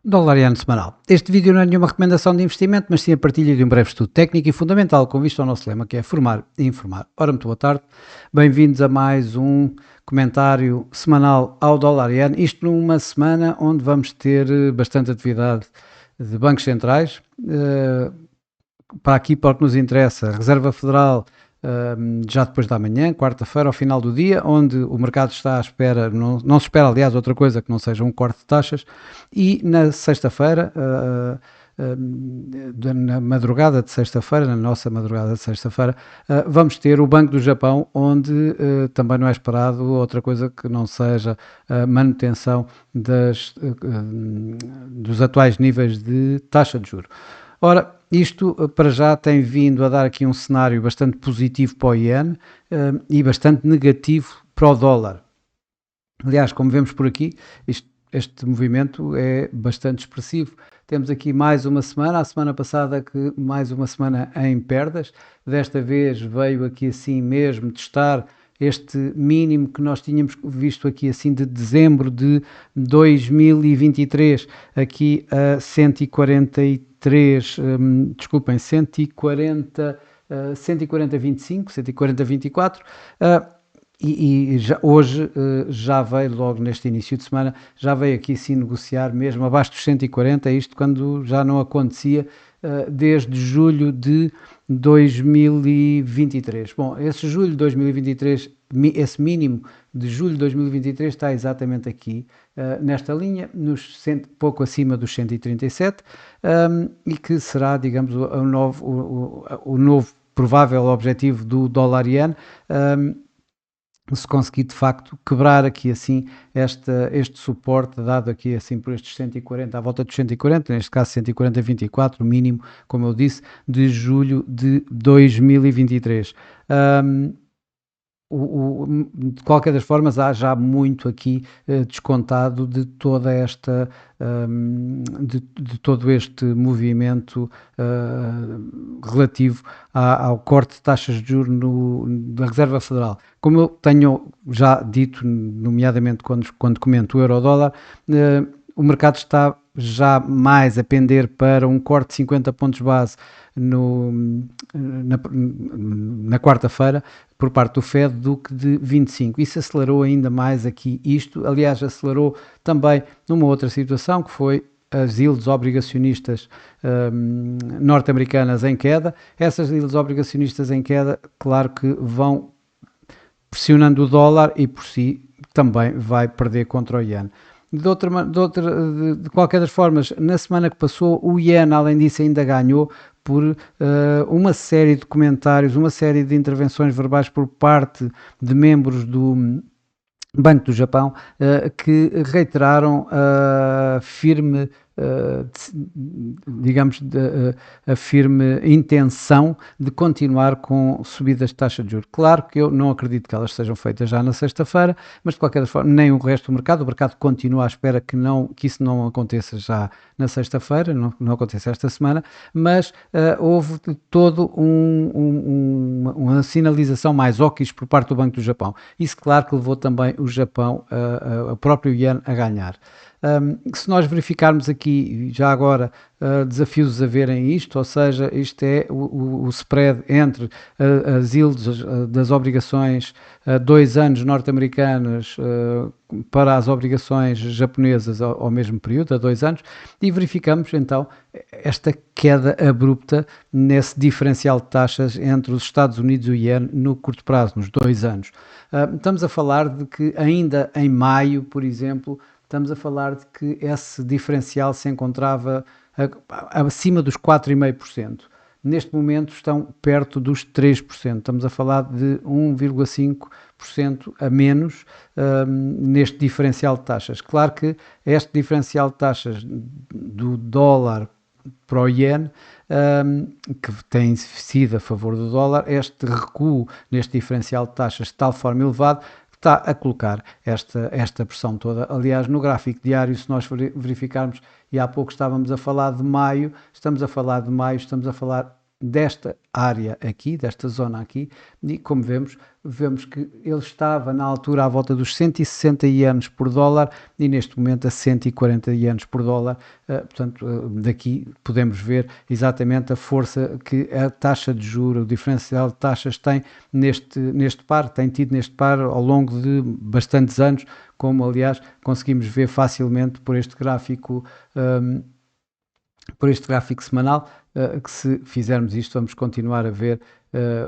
Dólar e ano semanal. Este vídeo não é nenhuma recomendação de investimento, mas sim a partilha de um breve estudo técnico e fundamental com vista ao nosso lema, que é formar e informar. Ora, muito boa tarde, bem-vindos a mais um comentário semanal ao dólar e ano, isto numa semana onde vamos ter bastante atividade de bancos centrais, para aqui, para o que nos interessa, a Reserva Federal já depois da manhã, quarta-feira, ao final do dia, onde o mercado está à espera, não se espera, aliás, outra coisa que não seja um corte de taxas, e na sexta-feira, na madrugada de sexta-feira, na nossa madrugada de sexta-feira, vamos ter o Banco do Japão, onde também não é esperado outra coisa que não seja a manutenção dos atuais níveis de taxa de juros. Ora, isto para já tem vindo a dar aqui um cenário bastante positivo para o iene e bastante negativo para o dólar. Aliás, como vemos por aqui, este movimento é bastante expressivo. Temos aqui mais uma semana, a semana passada que mais uma semana em perdas, desta vez veio aqui assim mesmo testar este mínimo que nós tínhamos visto aqui assim de dezembro de 2023, aqui a 143, desculpem, 140,25, 140,24, e hoje já veio, logo neste início de semana, já veio aqui sim negociar mesmo abaixo dos 140, isto quando já não acontecia desde julho de 2023. Bom, esse julho de 2023, esse mínimo de julho de 2023 está exatamente aqui, nesta linha, pouco acima dos 137, e que será, digamos, o novo provável objetivo do dólar iene, se conseguir de facto quebrar aqui assim este suporte dado aqui assim por estes 140, à volta dos 140, neste caso 140,24, o mínimo, como eu disse, de julho de 2023. De qualquer das formas, há já muito aqui descontado de toda esta, de todo este movimento relativo ao corte de taxas de juros da Reserva Federal. Como eu tenho já dito, nomeadamente quando comento o euro-dólar, o mercado está já mais a pender para um corte de 50 pontos base na quarta-feira por parte do Fed do que de 25. Isso acelerou ainda mais aqui isto. Aliás, acelerou também numa outra situação que foi as yields obrigacionistas norte-americanas em queda. Essas yields obrigacionistas em queda, claro que vão pressionando o dólar e por si também vai perder contra o iene. De qualquer das formas, na semana que passou, o iene, além disso, ainda ganhou por uma série de comentários, uma série de intervenções verbais por parte de membros do Banco do Japão, que reiteraram a firme, digamos, a firme intenção de continuar com subidas de taxa de juros. Claro que eu não acredito que elas sejam feitas já na sexta-feira, mas de qualquer forma, nem o resto do mercado continua à espera que isso não aconteça já na sexta-feira, não aconteça esta semana, mas houve todo uma sinalização mais hawkish por parte do Banco do Japão. Isso, claro, que levou também o Japão, o próprio iene, a ganhar. Se nós verificarmos aqui, já agora, desafios a verem isto, ou seja, isto é o spread entre as yields das obrigações a 2 anos norte-americanas para as obrigações japonesas ao mesmo período, a 2 anos, e verificamos então esta queda abrupta nesse diferencial de taxas entre os Estados Unidos e o iene no curto prazo, nos 2 anos. Estamos a falar de que ainda em maio, por exemplo, estamos a falar de que esse diferencial se encontrava acima dos 4,5%. Neste momento estão perto dos 3%. Estamos a falar de 1,5% a menos neste diferencial de taxas. Claro que este diferencial de taxas do dólar para o iene, que tem sido a favor do dólar, este recuo neste diferencial de taxas de tal forma elevado está a colocar esta pressão toda. Aliás, no gráfico diário, se nós verificarmos, e há pouco estamos a falar de maio, estamos a falar desta área aqui, desta zona aqui, e como vemos que ele estava na altura à volta dos 160 ienes por dólar e neste momento a 140 ienes por dólar. Portanto, daqui podemos ver exatamente a força que a taxa de juros, o diferencial de taxas tem neste par, tem tido neste par ao longo de bastantes anos, como aliás conseguimos ver facilmente por este gráfico semanal, que se fizermos isto vamos continuar a ver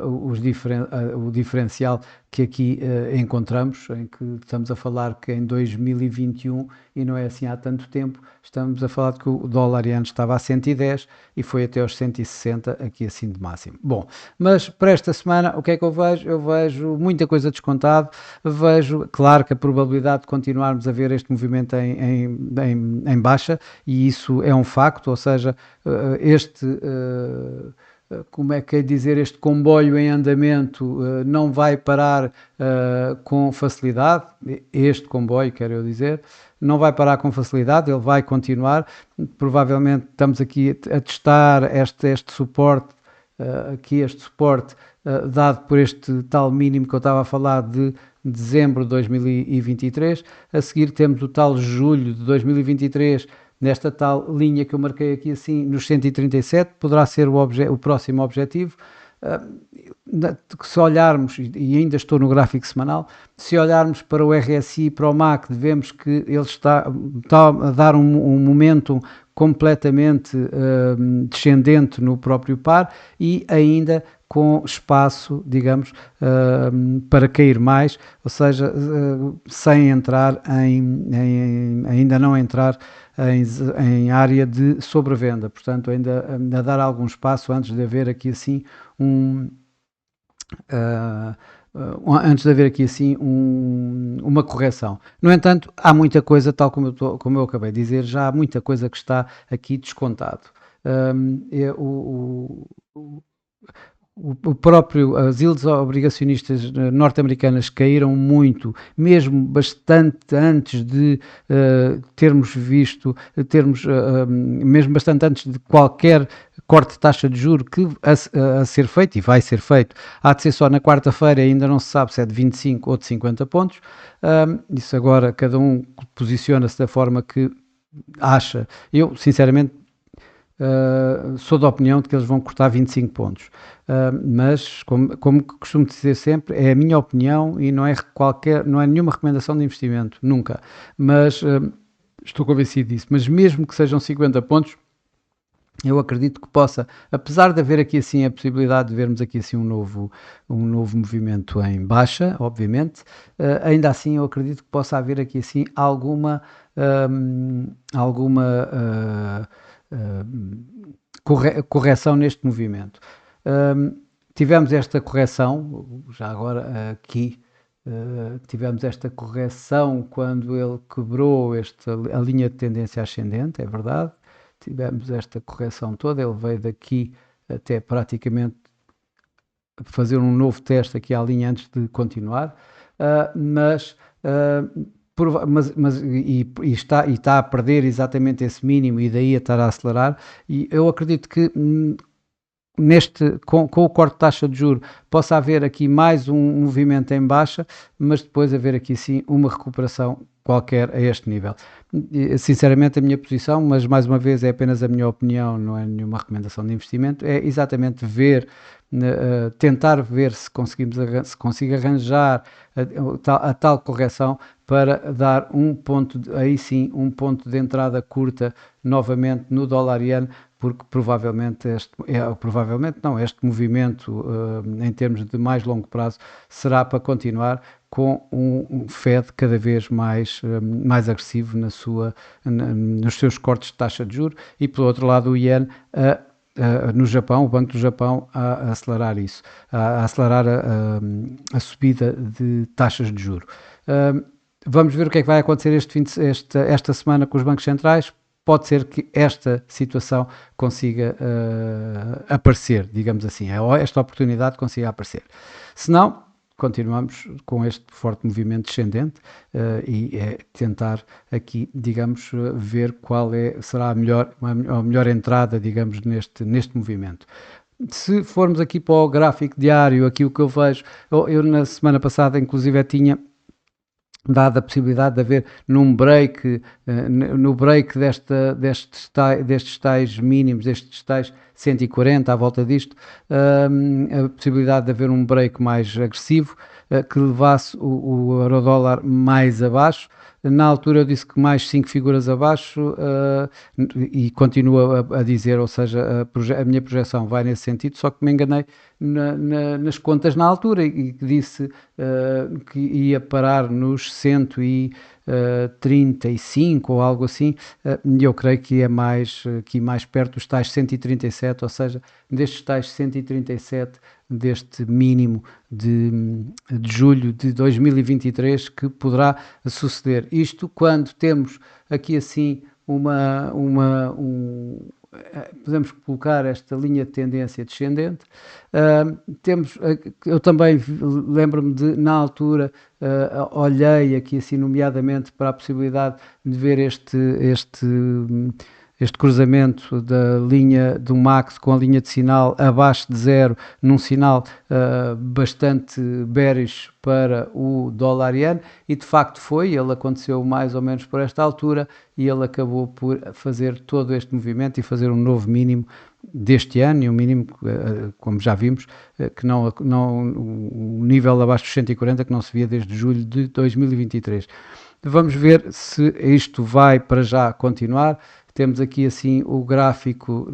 o diferencial que aqui encontramos, em que estamos a falar que em 2021, e não é assim há tanto tempo, estamos a falar de que o dólar iene estava a 110 e foi até aos 160 aqui assim de máximo. Bom, mas para esta semana o que é que eu vejo? Eu vejo muita coisa descontado, vejo, claro que a probabilidade de continuarmos a ver este movimento em baixa, e isso é um facto, ou seja, como é que é dizer, este comboio em andamento não vai parar com facilidade, este comboio, quero eu dizer, não vai parar com facilidade, ele vai continuar, provavelmente estamos aqui a testar este suporte, este suporte dado por este tal mínimo que eu estava a falar de dezembro de 2023, a seguir temos o tal julho de 2023, nesta tal linha que eu marquei aqui assim, nos 137, poderá ser o próximo objetivo. Se olharmos, e ainda estou no gráfico semanal, se olharmos para o RSI e para o MAC, vemos que ele está a dar um momento completamente descendente no próprio par e ainda com espaço, digamos, para cair mais, ou seja, sem entrar ainda não entrar em área de sobrevenda, portanto ainda a dar algum espaço antes de haver aqui assim uma correção. No entanto, há muita coisa, tal como eu acabei de dizer, já há muita coisa que está aqui descontado. As yields obrigacionistas norte-americanas caíram muito, mesmo bastante antes de mesmo bastante antes de qualquer corte de taxa de juros que a ser feito, e vai ser feito, há de ser só na quarta-feira, ainda não se sabe se é de 25 ou de 50 pontos, isso agora cada um posiciona-se da forma que acha. Eu, sinceramente, sou da opinião de que eles vão cortar 25 pontos, mas como costumo dizer sempre, é a minha opinião e não é nenhuma recomendação de investimento, nunca, mas estou convencido disso, mas mesmo que sejam 50 pontos, eu acredito que possa, apesar de haver aqui assim a possibilidade de vermos aqui assim um novo movimento em baixa, obviamente, ainda assim eu acredito que possa haver aqui assim alguma correção neste movimento. Tivemos esta correção, já agora aqui, tivemos esta correção quando ele quebrou a linha de tendência ascendente, é verdade, tivemos esta correção toda, ele veio daqui até praticamente fazer um novo teste aqui à linha antes de continuar, está a perder exatamente esse mínimo e daí a estar a acelerar, e eu acredito que com o corte de taxa de juros possa haver aqui mais um movimento em baixa, mas depois haver aqui sim uma recuperação qualquer a este nível. Sinceramente a minha posição, mas mais uma vez é apenas a minha opinião, não é nenhuma recomendação de investimento, é exatamente tentar ver se consigo arranjar a tal correção para dar um ponto de entrada curta novamente no dólar-iene, porque provavelmente este movimento em termos de mais longo prazo será para continuar com um Fed cada vez mais agressivo nos seus cortes de taxa de juros, e pelo outro lado o iene no Japão, o Banco do Japão a acelerar isso, a acelerar a subida de taxas de juros. Vamos ver o que é que vai acontecer esta semana com os bancos centrais. Pode ser que esta situação consiga aparecer, digamos assim, esta oportunidade consiga aparecer. Se não, continuamos com este forte movimento descendente e tentar aqui, digamos, ver qual será a melhor entrada, digamos, neste movimento. Se formos aqui para o gráfico diário, aqui o que eu vejo, eu na semana passada inclusive tinha dado a possibilidade de haver num break, no break destes tais mínimos, destes tais 140 à volta disto, a possibilidade de haver um break mais agressivo, que levasse o euro-dólar mais abaixo. Na altura eu disse que mais 5 figuras abaixo, e continuo a dizer, ou seja, a minha projeção vai nesse sentido, só que me enganei nas contas na altura e disse que ia parar nos 135 ou algo assim, e eu creio que é mais, aqui mais perto dos tais 137, ou seja, destes tais 137 deste mínimo de julho de 2023 que poderá suceder. Isto quando temos aqui assim podemos colocar esta linha de tendência descendente. Eu também lembro-me de, na altura, olhei aqui assim nomeadamente para a possibilidade de ver este cruzamento da linha do MAX com a linha de sinal abaixo de zero, num sinal bastante bearish para o dólar-iene, e de facto ele aconteceu mais ou menos por esta altura, e ele acabou por fazer todo este movimento e fazer um novo mínimo deste ano, e um mínimo, como já vimos, que o nível abaixo dos 140 que não se via desde julho de 2023. Vamos ver se isto vai para já continuar. Temos aqui assim o gráfico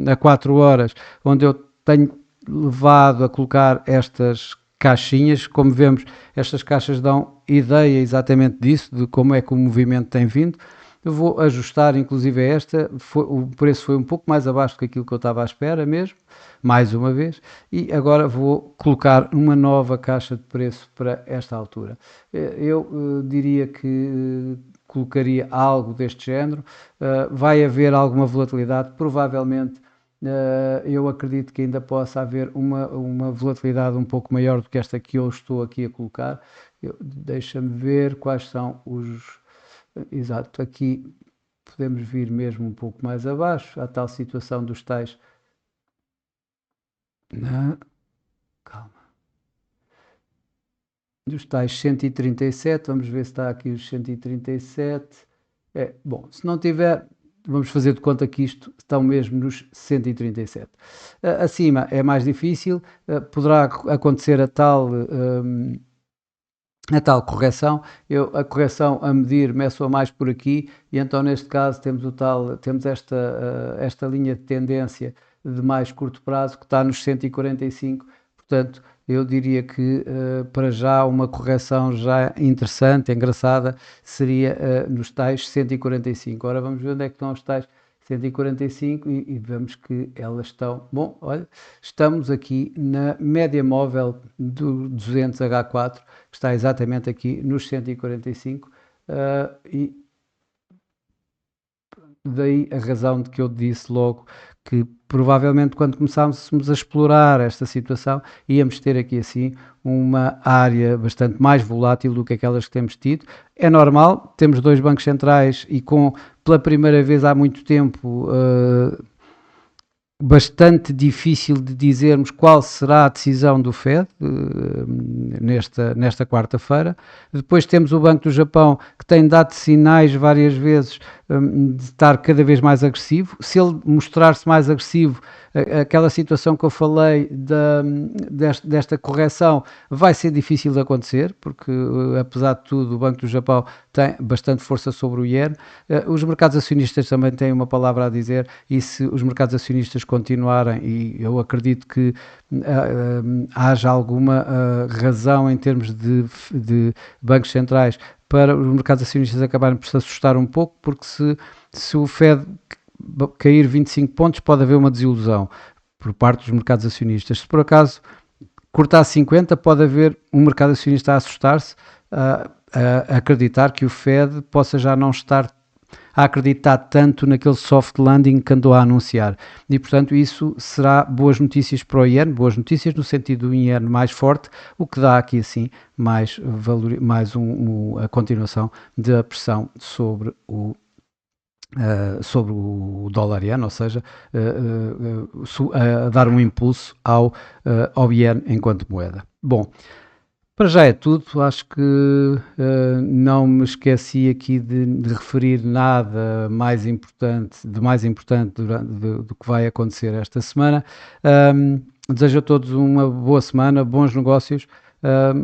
a 4 horas, onde eu tenho levado a colocar estas caixinhas. Como vemos, estas caixas dão ideia exatamente disso, de como é que o movimento tem vindo. Eu vou ajustar inclusive esta, o preço foi um pouco mais abaixo do que aquilo que eu estava à espera mesmo, mais uma vez, e agora vou colocar uma nova caixa de preço para esta altura. Eu diria que colocaria algo deste género. Vai haver alguma volatilidade, provavelmente. Eu acredito que ainda possa haver uma volatilidade um pouco maior do que esta que eu estou aqui a colocar. Deixa-me ver quais são os... Exato, aqui podemos vir mesmo um pouco mais abaixo, a tal situação dos tais... Calma. Dos tais 137, vamos ver se está aqui os 137. Bom, se não tiver, vamos fazer de conta que isto estão mesmo nos 137. Acima é mais difícil, poderá acontecer a tal correção. A correção a medir meço-a mais por aqui, e então neste caso temos esta linha de tendência de mais curto prazo que está nos 145, portanto eu diria que para já uma correção já interessante, engraçada, seria nos tais 145. Ora, vamos ver onde é que estão os tais 145 e vemos que elas estão... Bom, olha, estamos aqui na média móvel do 200H4, que está exatamente aqui nos 145, e daí a razão de que eu disse logo que provavelmente quando começássemos a explorar esta situação íamos ter aqui assim uma área bastante mais volátil do que aquelas que temos tido. É normal, temos dois bancos centrais e pela primeira vez há muito tempo bastante difícil de dizermos qual será a decisão do Fed nesta quarta-feira. Depois temos o Banco do Japão, que tem dado sinais várias vezes de estar cada vez mais agressivo. Se ele mostrar-se mais agressivo, aquela situação que eu falei desta correção vai ser difícil de acontecer, porque apesar de tudo o Banco do Japão tem bastante força sobre o iene. Os mercados acionistas também têm uma palavra a dizer, e se os mercados acionistas continuarem, e eu acredito que haja alguma razão em termos de bancos centrais para os mercados acionistas acabarem por se assustar um pouco, porque se o Fed cair 25 pontos pode haver uma desilusão por parte dos mercados acionistas. Se por acaso cortar 50, pode haver um mercado acionista a assustar-se, a acreditar que o Fed possa já não estar a acreditar tanto naquele soft landing que andou a anunciar. E, portanto, isso será boas notícias para o iene, boas notícias no sentido do iene mais forte, o que dá aqui, assim, mais a continuação da pressão sobre o sobre o dólar iene, ou seja, a dar um impulso ao iene enquanto moeda. Bom, para já é tudo, acho que não me esqueci aqui de referir nada mais importante do que vai acontecer esta semana. Desejo a todos uma boa semana, bons negócios,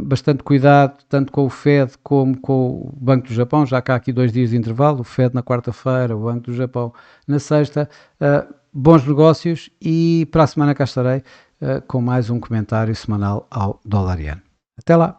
bastante cuidado, tanto com o Fed como com o Banco do Japão, já que há aqui 2 dias de intervalo, o Fed na quarta-feira, o Banco do Japão na sexta. Bons negócios e para a semana cá estarei com mais um comentário semanal ao dólar iene. Até lá!